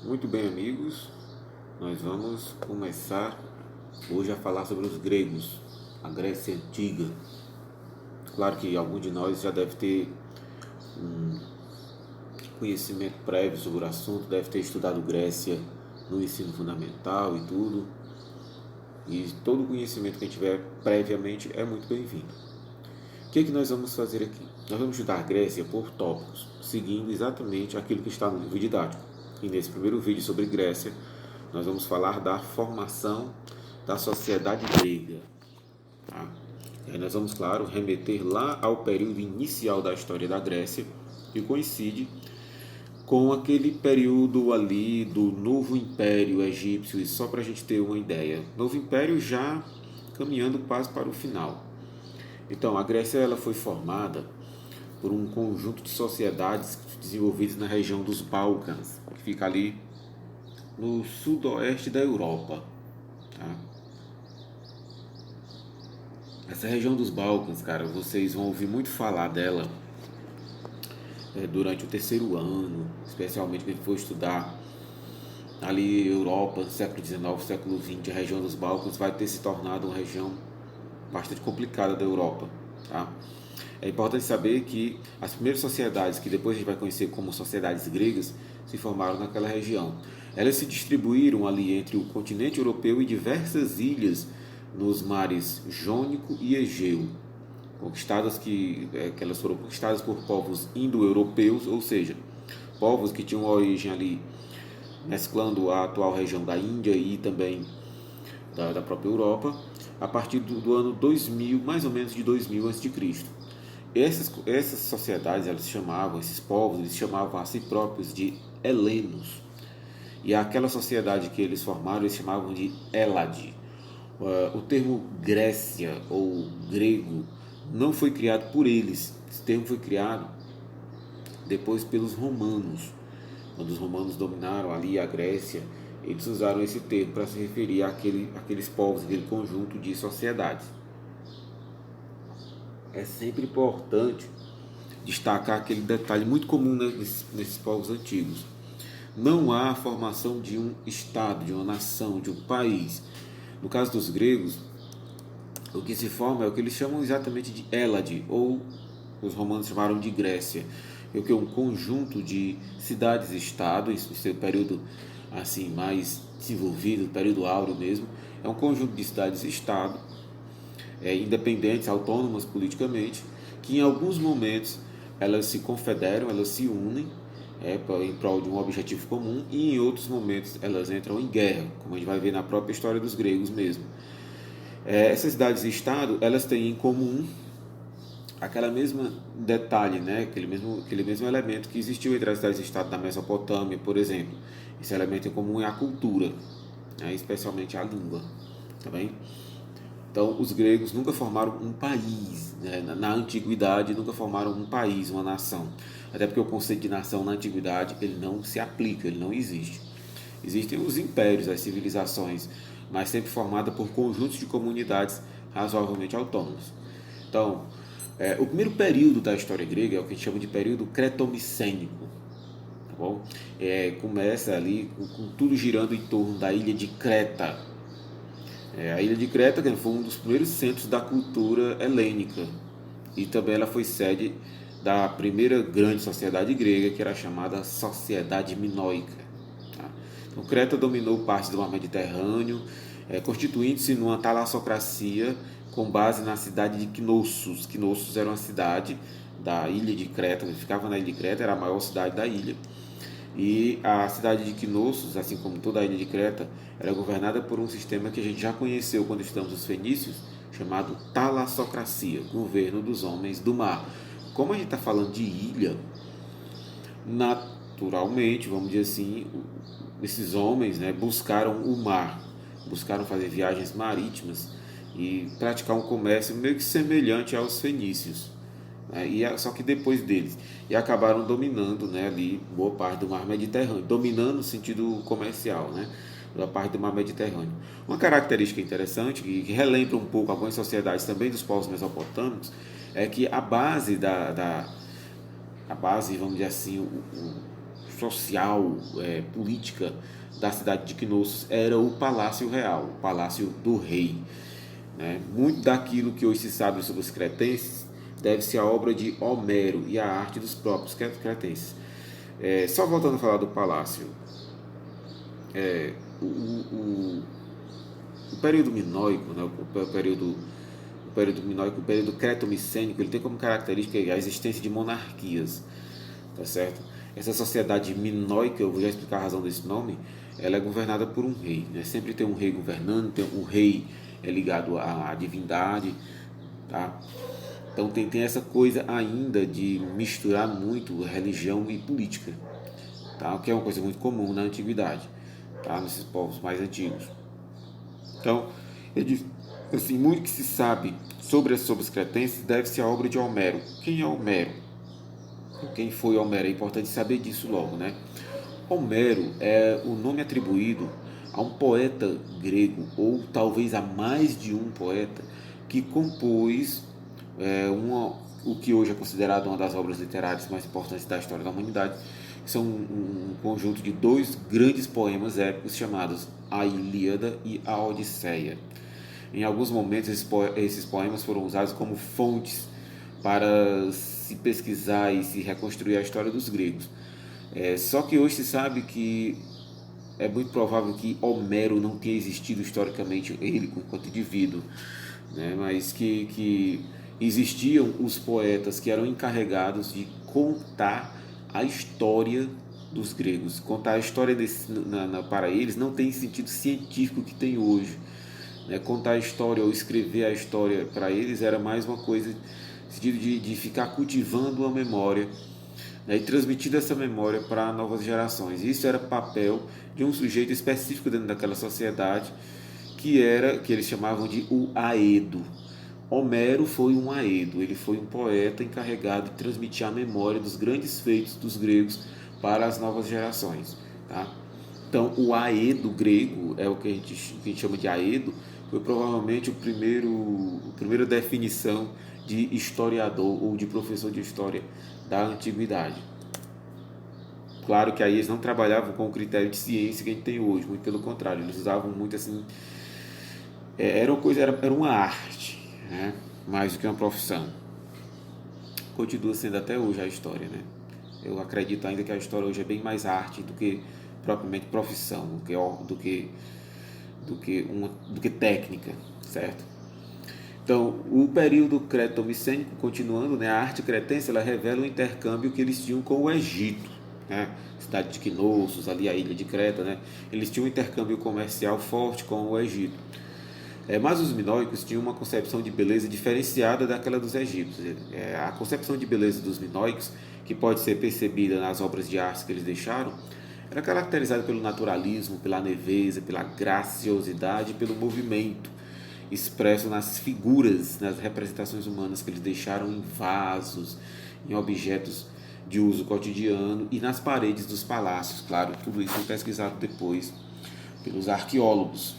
Muito bem, amigos, nós vamos começar hoje a falar sobre os gregos, a Grécia Antiga. Claro que algum de nós já deve ter conhecimento prévio sobre o assunto, deve ter estudado Grécia no ensino fundamental e tudo. E todo o conhecimento que a gente tiver previamente é muito bem-vindo. O que nós vamos fazer aqui? Nós vamos estudar a Grécia por tópicos, seguindo exatamente aquilo que está no livro didático. E nesse primeiro vídeo sobre Grécia, nós vamos falar da formação da sociedade grega. Tá? E aí nós vamos, claro, remeter lá ao período inicial da história da Grécia, que coincide com aquele período ali do Novo Império Egípcio, e só para a gente ter uma ideia. Novo Império já caminhando quase para o final. Então, a Grécia ela foi formada por um conjunto de sociedades desenvolvidas na região dos Balcãs, que fica ali no sudoeste da Europa. Tá? Essa região dos Balcãs, cara, vocês vão ouvir muito falar dela durante o terceiro ano, especialmente quando for estudar ali Europa, século XIX, século XX, a região dos Balcãs vai ter se tornado uma região bastante complicada da Europa. Tá? É importante saber que as primeiras sociedades, que depois a gente vai conhecer como sociedades gregas, se formaram naquela região. Elas se distribuíram ali entre o continente europeu e diversas ilhas nos mares Jônico e Egeu, que elas foram conquistadas por povos indo-europeus, ou seja, povos que tinham origem ali mesclando a atual região da Índia e também da própria Europa, a partir do ano 2000, mais ou menos de 2000 a.C. Essas sociedades, esses povos, eles chamavam a si próprios de helenos. E aquela sociedade que eles formaram, eles chamavam de Hélade. O termo Grécia ou grego não foi criado por eles. Esse termo foi criado depois pelos romanos. Quando os romanos dominaram ali a Grécia, eles usaram esse termo para se referir àqueles povos, aquele conjunto de sociedades. É sempre importante destacar aquele detalhe muito comum nesses povos antigos. Não há a formação de um estado, de uma nação, de um país. No caso dos gregos, o que se forma é o que eles chamam exatamente de Hélade, ou os romanos chamaram de Grécia, que é um conjunto de cidades-estado, isso é o período assim mais desenvolvido, período áureo mesmo, é um conjunto de cidades-estado, independentes, autônomas politicamente, que em alguns momentos elas se confederam, elas se unem em prol de um objetivo comum, e em outros momentos elas entram em guerra, como a gente vai ver na própria história dos gregos mesmo. Essas cidades-estado, elas têm em comum aquela mesma detalhe, né? aquele mesmo elemento que existiu entre as cidades-estado da Mesopotâmia, por exemplo. Esse elemento em comum é a cultura, né? Especialmente a língua. Tá bem? Então, os gregos nunca formaram um país, né? Na antiguidade nunca formaram um país, uma nação. Até porque o conceito de nação na antiguidade ele não se aplica, ele não existe. Existem os impérios, as civilizações, mas sempre formada por conjuntos de comunidades razoavelmente autônomas. Então, o primeiro período da história grega é o que a gente chama de período cretomicênico. Tá bom? Começa ali com tudo girando em torno da ilha de Creta. A ilha de Creta foi um dos primeiros centros da cultura helênica e também ela foi sede da primeira grande sociedade grega, que era chamada Sociedade Minoica. Tá? Então, Creta dominou parte do mar Mediterrâneo, constituindo-se numa talassocracia com base na cidade de Knossos. Knossos era uma cidade da ilha de Creta, que ficava na ilha de Creta, era a maior cidade da ilha. E a cidade de Knossos, assim como toda a ilha de Creta, era governada por um sistema que a gente já conheceu quando estudamos os fenícios, chamado talassocracia, governo dos homens do mar. Como a gente está falando de ilha, naturalmente, vamos dizer assim, esses homens, né, buscaram o mar, buscaram fazer viagens marítimas e praticar um comércio meio que semelhante aos fenícios. Só que depois deles. E acabaram dominando, né, ali boa parte do mar Mediterrâneo. Dominando no sentido comercial, né? Da parte do mar Mediterrâneo. Uma característica interessante, que relembra um pouco algumas sociedades também dos povos mesopotâmicos, é que a base, vamos dizer assim, social, política da cidade de Knossos era o Palácio Real, o Palácio do Rei. Né? Muito daquilo que hoje se sabe sobre os cretenses deve-se à obra de Homero e à arte dos próprios cretenses. Só voltando a falar do palácio, o período minoico, né, o período cretomicênico, ele tem como característica a existência de monarquias, tá certo? Essa sociedade minoica, eu vou já explicar a razão desse nome, ela é governada por um rei, né? Sempre tem um rei governando, o rei é ligado à divindade, tá? Então tem essa coisa ainda de misturar muito religião e política, tá? O que é uma coisa muito comum na antiguidade, tá? Nesses povos mais antigos. Então, assim, muito que se sabe sobre os cretenses deve-se à obra de Homero. Quem é Homero? Quem foi Homero? É importante saber disso logo, né? Homero é o nome atribuído a um poeta grego, ou talvez a mais de um poeta, que compôs o que hoje é considerado uma das obras literárias mais importantes da história da humanidade. São um conjunto de dois grandes poemas épicos chamados A Ilíada e A Odisseia. Em alguns momentos, esses poemas foram usados como fontes para se pesquisar e se reconstruir a história dos gregos. Só que hoje se sabe que é muito provável que Homero não tenha existido historicamente, ele enquanto indivíduo, né? Mas que existiam os poetas que eram encarregados de contar a história dos gregos. Contar a história para eles não tem sentido científico que tem hoje. Né? Contar a história ou escrever a história para eles era mais uma coisa no sentido de ficar cultivando a memória, né? E transmitindo essa memória para novas gerações. Isso era papel de um sujeito específico dentro daquela sociedade que eles chamavam de o Aedo. Homero foi um aedo, ele foi um poeta encarregado de transmitir a memória dos grandes feitos dos gregos para as novas gerações. Tá? Então, o aedo grego, é o que a gente chama de aedo, foi provavelmente a primeira definição de historiador ou de professor de história da antiguidade. Claro que aí eles não trabalhavam com o critério de ciência que a gente tem hoje, muito pelo contrário, eles usavam muito assim, era uma arte, né? Mais do que uma profissão. Continua sendo até hoje a história, né? Eu acredito ainda que a história hoje é bem mais arte do que propriamente profissão, do que técnica, certo? Então, o período cretomicênico, continuando, né? A arte cretense, ela revela o intercâmbio que eles tinham com o Egito, né? Cidade de Knossos, ali a ilha de Creta, né? Eles tinham um intercâmbio comercial forte com o Egito. Mas os minoicos tinham uma concepção de beleza diferenciada daquela dos egípcios. A concepção de beleza dos minoicos, que pode ser percebida nas obras de arte que eles deixaram, era caracterizada pelo naturalismo, pela leveza, pela graciosidade e pelo movimento, expresso nas figuras, nas representações humanas que eles deixaram em vasos, em objetos de uso cotidiano e nas paredes dos palácios. Claro, tudo isso foi pesquisado depois pelos arqueólogos.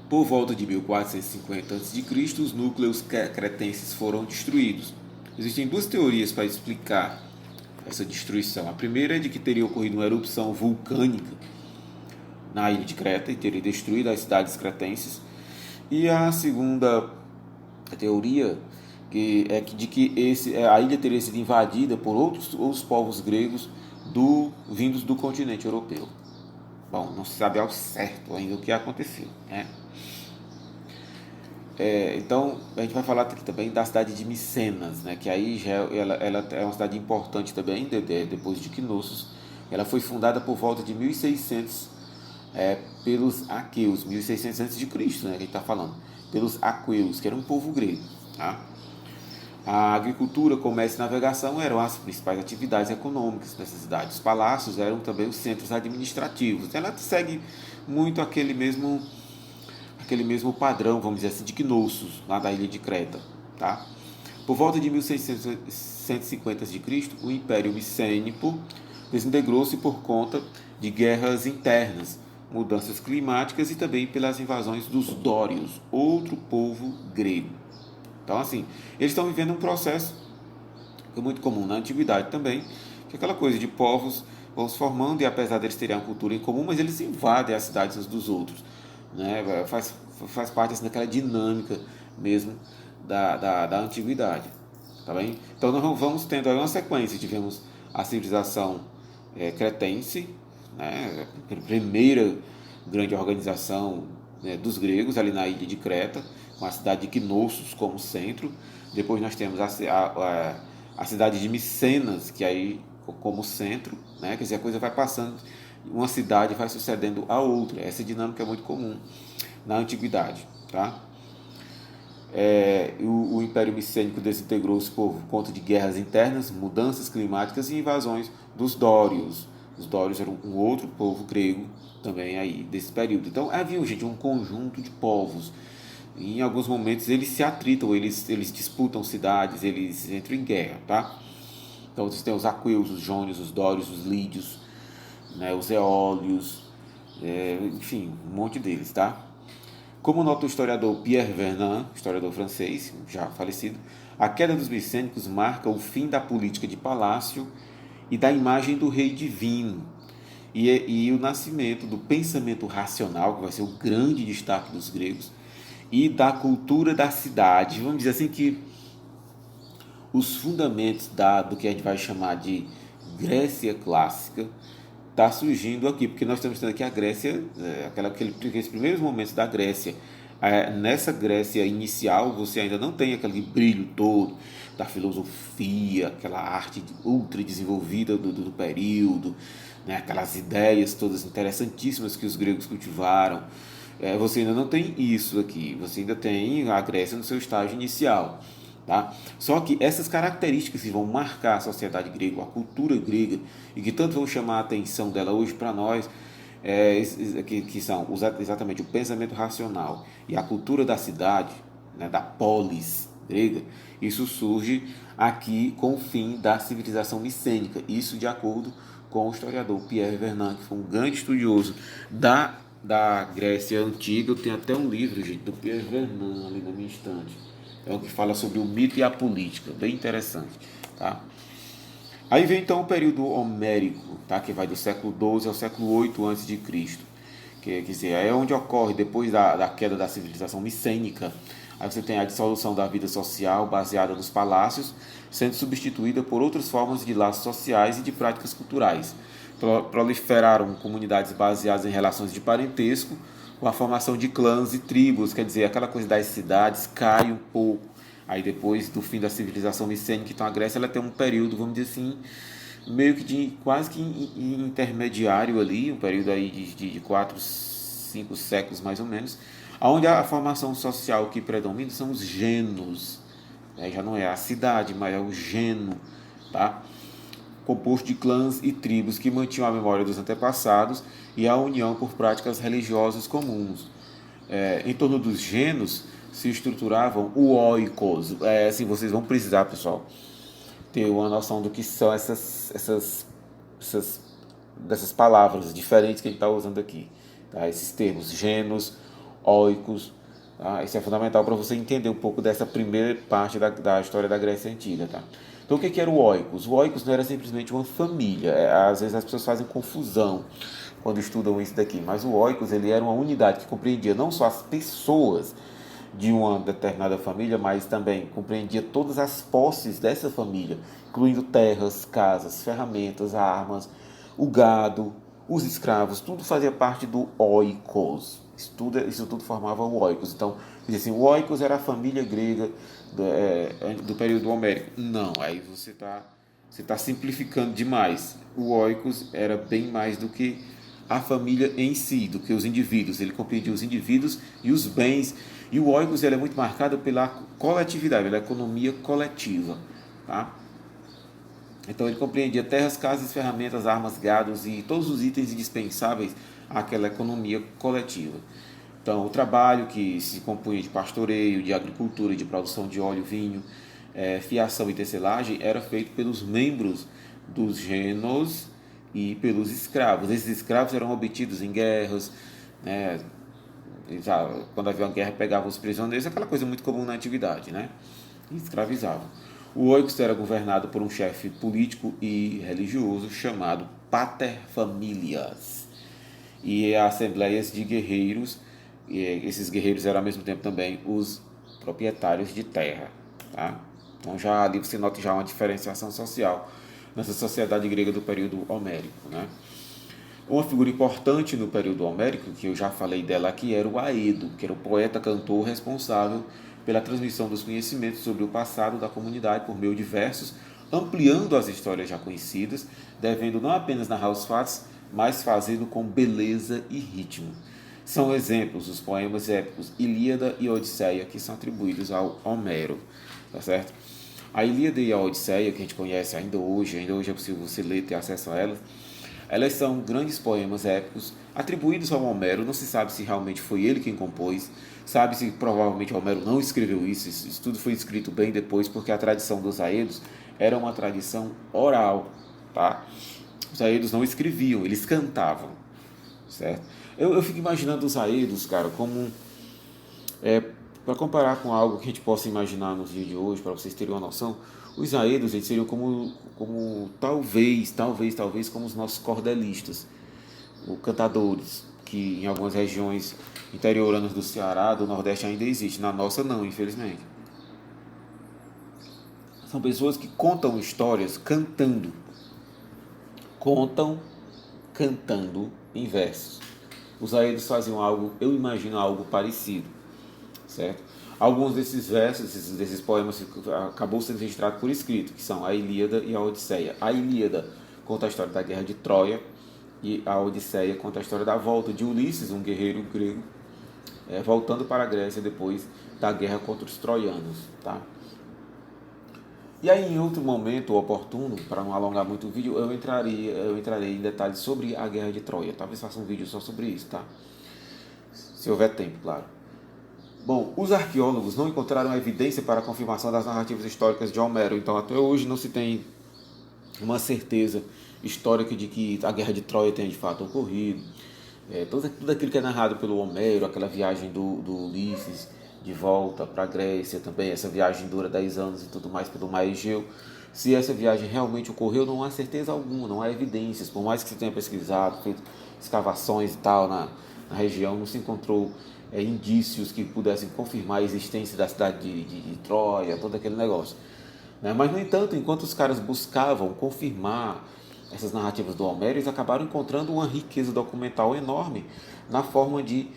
Por volta de 1450 a.C., os núcleos cretenses foram destruídos. Existem duas teorias para explicar essa destruição. A primeira é de que teria ocorrido uma erupção vulcânica na ilha de Creta e teria destruído as cidades cretenses. E a segunda teoria de que a ilha teria sido invadida por outros povos gregos vindos do continente europeu. Bom, não se sabe ao certo ainda o que aconteceu, né? Então, a gente vai falar aqui também da cidade de Micenas, né? Que aí ela é uma cidade importante também, depois de Knossos. Ela foi fundada por volta de 1600 pelos aqueus, 1600 a.C., né? Que a gente está falando, pelos aqueus, que era um povo grego. Tá? A agricultura, comércio e navegação eram as principais atividades econômicas dessa cidade. Os palácios eram também os centros administrativos. Ela segue muito aquele mesmo padrão, vamos dizer assim, de Knossos, lá da ilha de Creta. Tá? Por volta de 1650 a.C., o Império Micênico desintegrou-se por conta de guerras internas, mudanças climáticas e também pelas invasões dos dórios, outro povo grego. Então, assim, eles estão vivendo um processo que é muito comum na antiguidade também, que é aquela coisa de povos vão se formando e apesar deles terem uma cultura em comum, mas eles invadem as cidades uns dos outros, né? Faz parte assim, daquela dinâmica mesmo da antiguidade, tá bem? Então nós vamos tendo aí uma sequência, tivemos a civilização cretense, né? A primeira grande organização, né, dos gregos ali na ilha de Creta, com a cidade de Knossos como centro. Depois nós temos a cidade de Micenas, que aí como centro, né? Quer dizer, a coisa vai passando, uma cidade vai sucedendo a outra. Essa dinâmica é muito comum na antiguidade, tá? O Império Micênico desintegrou-se por conta de guerras internas, mudanças climáticas e invasões dos dórios. Os dórios eram um outro povo grego também aí desse período. Então havia, gente, um conjunto de povos. Em alguns momentos eles se atritam, eles disputam cidades, eles entram em guerra, tá? Então você tem os aqueus, os jônios, os dórios, os lídios, né, os eólios, enfim, um monte deles, tá? Como nota o historiador Pierre Vernant, historiador francês, já falecido, a queda dos micênicos marca o fim da política de palácio e da imagem do rei divino, e o nascimento do pensamento racional, que vai ser o grande destaque dos gregos, e da cultura da cidade. Vamos dizer assim que os fundamentos do que a gente vai chamar de Grécia clássica está surgindo aqui, porque nós estamos tendo aqui a Grécia, aqueles primeiros momentos da Grécia. Nessa Grécia inicial, você ainda não tem aquele brilho todo da filosofia, aquela arte ultra desenvolvida do período, né? Aquelas ideias todas interessantíssimas que os gregos cultivaram. Você ainda não tem isso aqui, você ainda tem a Grécia no seu estágio inicial. Tá? Só que essas características que vão marcar a sociedade grega, a cultura grega, e que tanto vão chamar a atenção dela hoje para nós, que são exatamente o pensamento racional e a cultura da cidade, né, da polis grega, isso surge aqui com o fim da civilização micênica. Isso de acordo com o historiador Pierre Vernant, que foi um grande estudioso da Grécia Antiga. Eu tenho até um livro, gente, do Pierre Vernant ali na minha estante. É o que fala sobre o mito e a política, bem interessante, tá? Aí vem então o período homérico, tá? Que vai do século XII ao século VIII a.C., quer dizer, é onde ocorre depois da queda da civilização micênica. Aí você tem a dissolução da vida social baseada nos palácios, sendo substituída por outras formas de laços sociais e de práticas culturais. Proliferaram comunidades baseadas em relações de parentesco, com a formação de clãs e tribos, quer dizer, aquela coisa das cidades cai um pouco. Aí depois do fim da civilização micênica, então a Grécia ela tem um período, vamos dizer assim, meio que quase que intermediário ali, um período aí de 4, 5 séculos mais ou menos, onde a formação social que predomina são os genos. Já não é a cidade, mas é o geno, tá? Composto de clãs e tribos que mantinham a memória dos antepassados e a união por práticas religiosas comuns. Em torno dos genos se estruturavam o oikos. Assim, vocês vão precisar, pessoal, ter uma noção do que são dessas palavras diferentes que a gente está usando aqui. Tá? Esses termos, genos, oikos. Tá? Isso é fundamental para você entender um pouco dessa primeira parte da história da Grécia Antiga. Tá? Então, o que era o oikos? O oikos não era simplesmente uma família. Às vezes as pessoas fazem confusão quando estudam isso daqui. Mas o oikos ele era uma unidade que compreendia não só as pessoas de uma determinada família, mas também compreendia todas as posses dessa família, incluindo terras, casas, ferramentas, armas, o gado, os escravos, tudo fazia parte do oikos. Isso tudo formava o oikos. Então, assim, o oikos era a família grega do período homérico. Não, aí você tá simplificando demais. O oikos era bem mais do que a família em si, do que os indivíduos. Ele compreendia os indivíduos e os bens. E o oikos ele é muito marcado pela coletividade, pela economia coletiva. Tá? Então ele compreendia terras, casas, ferramentas, armas, gados e todos os itens indispensáveis àquela economia coletiva. Então o trabalho que se compunha de pastoreio, de agricultura, de produção de óleo, vinho, fiação e tecelagem era feito pelos membros dos genos e pelos escravos. Esses escravos eram obtidos em guerras, né? Quando havia uma guerra pegavam os prisioneiros, aquela coisa muito comum na antiguidade, né? E escravizavam. O Oix era governado por um chefe político e religioso chamado Pater Familias e assembleias de guerreiros. E esses guerreiros eram ao mesmo tempo também os proprietários de terra. Tá? Então já ali você nota já uma diferenciação social nessa sociedade grega do período homérico. Né? Uma figura importante no período homérico, que eu já falei dela aqui, era o Aedo, que era o poeta-cantor responsável pela transmissão dos conhecimentos sobre o passado da comunidade por meio de versos, ampliando as histórias já conhecidas, devendo não apenas narrar os fatos, mas fazendo com beleza e ritmo. São exemplos os poemas épicos Ilíada e Odisseia, que são atribuídos ao Homero. Tá certo? A Ilíada e a Odisseia, que a gente conhece ainda hoje é possível você ler e ter acesso a elas, elas são grandes poemas épicos atribuídos ao Homero. Não se sabe se realmente foi ele quem compôs, sabe-se que provavelmente Homero não escreveu isso tudo foi escrito bem depois, porque a tradição dos Aedos era uma tradição oral. Tá? Os Aedos não escreviam, eles cantavam. Certo? Eu fico imaginando os Aedos, cara, como para comparar com algo que a gente possa imaginar nos dias de hoje, para vocês terem uma noção, os aedos eles seriam como talvez como os nossos cordelistas, os cantadores, que em algumas regiões interioranas do Ceará, do Nordeste ainda existe, na nossa não, infelizmente. São pessoas que contam histórias contam cantando em versos. Os aedos faziam algo, eu imagino algo parecido. Certo? Alguns desses versos, desses poemas, acabou sendo registrado por escrito, que são a Ilíada e a Odisseia. A Ilíada conta a história da guerra de Troia e a Odisseia conta a história da volta de Ulisses, um guerreiro grego, voltando para a Grécia depois da guerra contra os troianos. Tá? E aí, em outro momento oportuno, para não alongar muito o vídeo, eu entrarei em detalhes sobre a guerra de Troia. Talvez faça um vídeo só sobre isso, tá? Se houver tempo, claro. Bom, os arqueólogos não encontraram evidência para a confirmação das narrativas históricas de Homero, então até hoje não se tem uma certeza histórica de que a Guerra de Troia tenha de fato ocorrido. Tudo aquilo que é narrado pelo Homero, aquela viagem do Ulisses de volta para a Grécia também, essa viagem dura 10 anos e tudo mais pelo mar Egeu. Se essa viagem realmente ocorreu, não há certeza alguma, não há evidências, por mais que se tenha pesquisado, feito escavações e tal na região, não se encontrou indícios que pudessem confirmar a existência da cidade de Troia, todo aquele negócio. Né? Mas, no entanto, enquanto os caras buscavam confirmar essas narrativas do Homero, eles acabaram encontrando uma riqueza documental enorme na forma de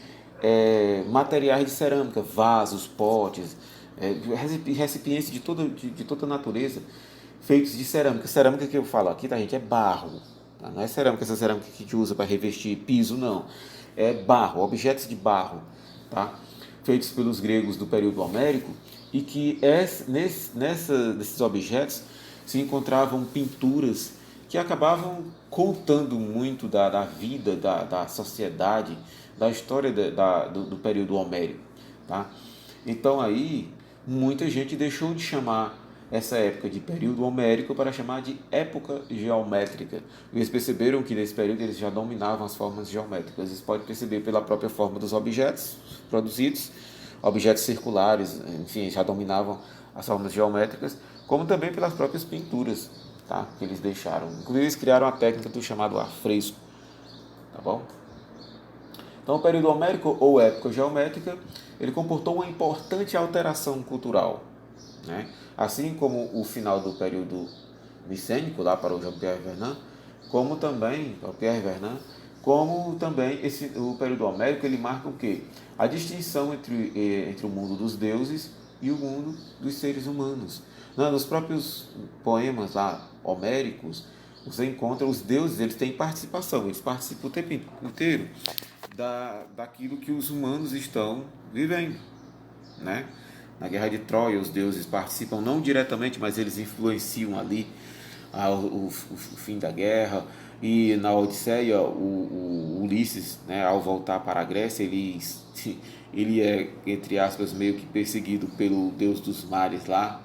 materiais de cerâmica, vasos, potes, recipientes de toda natureza, feitos de cerâmica. Cerâmica que eu falo aqui, tá, gente, é barro. Tá? Não é cerâmica, essa cerâmica que a gente usa para revestir piso, não. É barro, objetos de barro, tá? Feitos pelos gregos do período homérico, e que nesses objetos se encontravam pinturas que acabavam contando muito da vida, da sociedade, da história do período homérico. Tá? Então aí muita gente deixou de chamar essa época de período homérico para chamar de época geométrica. Eles perceberam que nesse período eles já dominavam as formas geométricas. Isso pode perceber pela própria forma dos objetos produzidos, objetos circulares, enfim, já dominavam as formas geométricas, como também pelas próprias pinturas, tá, que eles deixaram. Inclusive eles criaram a técnica do chamado afresco. Tá bom? Então, o período homérico ou época geométrica, ele comportou uma importante alteração cultural, né? Assim como o final do período micênico, lá para o Jean-Pierre Vernant, como também o período homérico, ele marca o quê? A distinção entre o mundo dos deuses e o mundo dos seres humanos. Nos próprios poemas lá, homéricos, você encontra os deuses, eles têm participação, eles participam o tempo inteiro daquilo que os humanos estão vivendo, né? Na Guerra de Troia, os deuses participam não diretamente, mas eles influenciam ali o fim da guerra. E na Odisseia, o Ulisses, né, ao voltar para a Grécia, ele é, entre aspas, meio que perseguido pelo deus dos mares lá,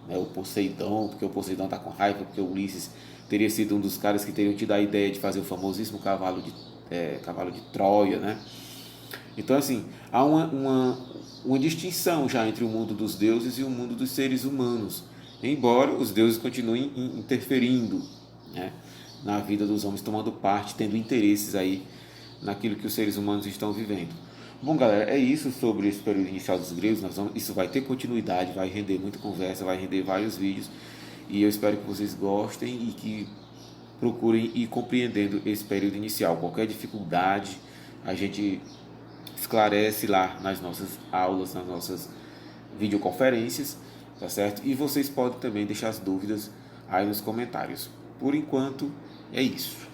né, o Poseidon, porque o Poseidon está com raiva, porque o Ulisses teria sido um dos caras que teriam tido a ideia de fazer o famosíssimo cavalo de Troia, né? Então, assim, há uma distinção já entre o mundo dos deuses e o mundo dos seres humanos. embora os deuses continuem interferindo, né, na vida dos homens, tomando parte, tendo interesses aí naquilo que os seres humanos estão vivendo. Bom, galera, é isso sobre esse período inicial dos gregos. Isso vai ter continuidade, vai render muita conversa, vai render vários vídeos. E eu espero que vocês gostem e que procurem ir compreendendo esse período inicial. Qualquer dificuldade, a gente esclarece lá nas nossas aulas, nas nossas videoconferências, tá certo? E vocês podem também deixar as dúvidas aí nos comentários. Por enquanto, é isso.